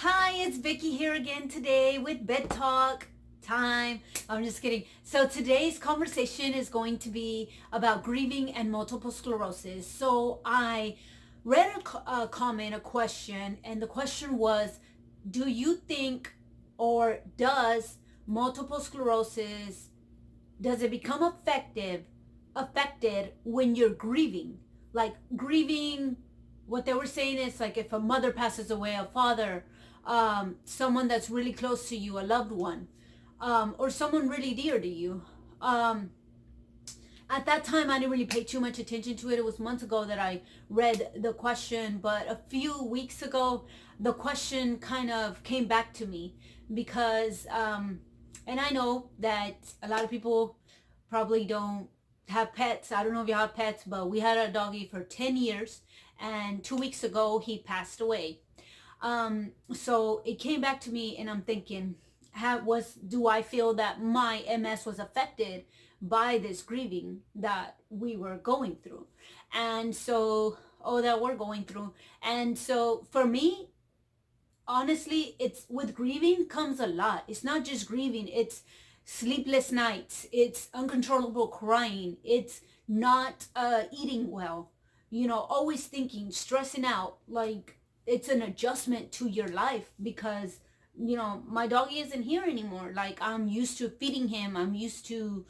Hi, it's Vicky here again today with Bed Talk time. I'm just kidding. So today's conversation is going to be about grieving and multiple sclerosis. So I read a comment, a question, and the question was, do you think or does multiple sclerosis, does it become affected when you're grieving? Like grieving, what they were saying is like if a mother passes away, a father, someone that's really close to you, a loved one, or someone really dear to you. Um, at that time, I didn't really pay too much attention to it. It was months ago that I read the question, but a few weeks ago, the question kind of came back to me because, and I know that a lot of people probably don't have pets. I don't know if you have pets, but we had a doggy for 10 years, and 2 weeks ago, he passed away. So it came back to me, and I'm thinking, do I feel that my MS was affected by this grieving that we were going through? And so, oh, that we're going through. And so for me, honestly, it's with grieving comes a lot. It's not just grieving, it's sleepless nights, it's uncontrollable crying, it's not eating well, always thinking, stressing out. Like, it's an adjustment to your life because my doggy isn't here anymore. Like, I'm used to feeding him, I'm used to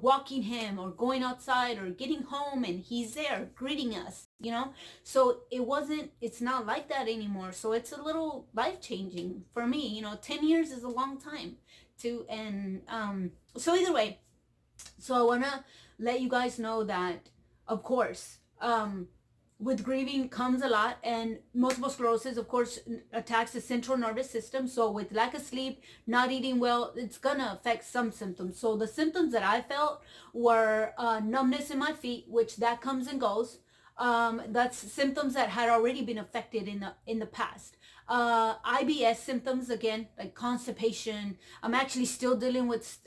walking him or going outside or getting home, and he's there greeting us. So it's not like that anymore. So it's a little life changing for me. 10 years is a long time to, and so either way, so I want to let you guys know that, of course, with grieving comes a lot, and multiple sclerosis, of course, attacks the central nervous system. So with lack of sleep, not eating well, it's gonna affect some symptoms. So the symptoms that I felt were numbness in my feet, which that comes and goes. That's symptoms that had already been affected in the past. IBS symptoms, again, like constipation. I'm actually still dealing with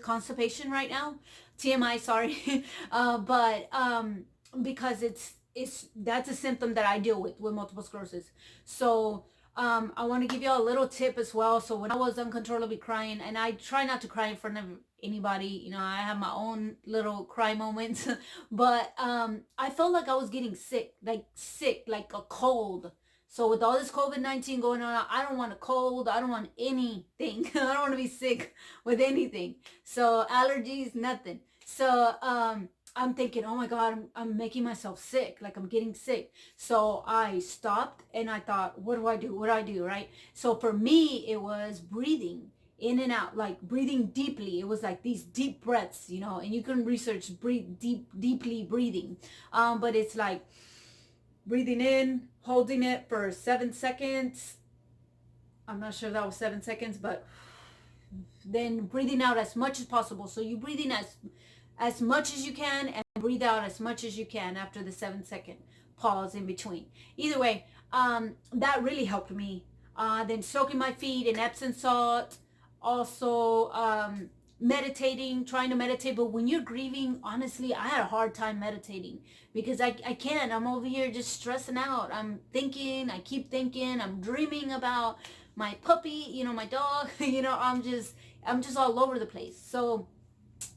constipation right now. TMI, sorry. But because that's a symptom that I deal with multiple sclerosis. So I want to give you a little tip as well. So when I was uncontrollably crying, and I try not to cry in front of anybody, I have my own little cry moments, but I felt like I was getting sick, like a cold. So with all this COVID-19 going on, I don't want a cold. I don't want anything. I don't want to be sick with anything. So allergies, nothing. So I'm thinking, oh my God, I'm making myself sick. Like, I'm getting sick. So I stopped and I thought, what do I do? What do I do? Right? So for me, it was breathing in and out, like breathing deeply. It was like these deep breaths, and you can research deeply breathing. But it's like breathing in, holding it for 7 seconds. I'm not sure if that was 7 seconds, but then breathing out as much as possible. So you breathe in as much as you can and breathe out as much as you can after the 7 second pause in between. Either way, that really helped me. Then soaking my feet in Epsom salt. Also, meditating, trying to meditate. But when you're grieving, honestly, I had a hard time meditating because I can't. I'm over here just stressing out. I'm thinking, I keep thinking, I'm dreaming about my puppy, my dog. I'm just all over the place. So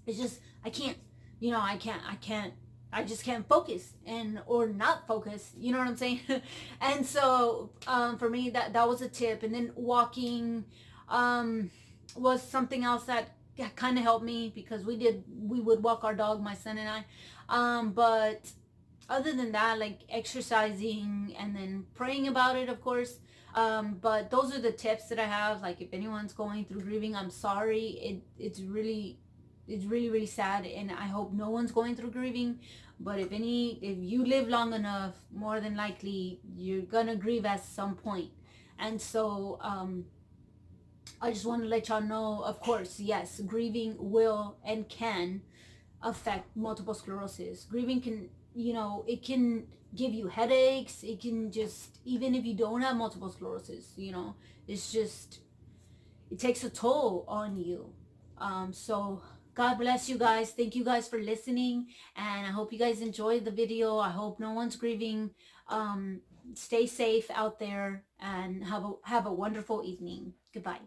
it's just, I can't, I just can't focus or not focus, you know what I'm saying? And so for me, that was a tip. And then walking was something else that kind of helped me because we would walk our dog, my son and I. But other than that, like exercising and then praying about it, of course. But those are the tips that I have. Like, if anyone's going through grieving, I'm sorry. It's really really sad, and I hope no one's going through grieving. But if you live long enough, more than likely you're gonna grieve at some point. And so I just want to let y'all know, of course, yes, grieving will and can affect multiple sclerosis. Grieving can, it can give you headaches. It can just, even if you don't have multiple sclerosis, it's just, it takes a toll on you. So God bless you guys. Thank you guys for listening. And I hope you guys enjoyed the video. I hope no one's grieving Stay safe out there and have a wonderful evening. Goodbye.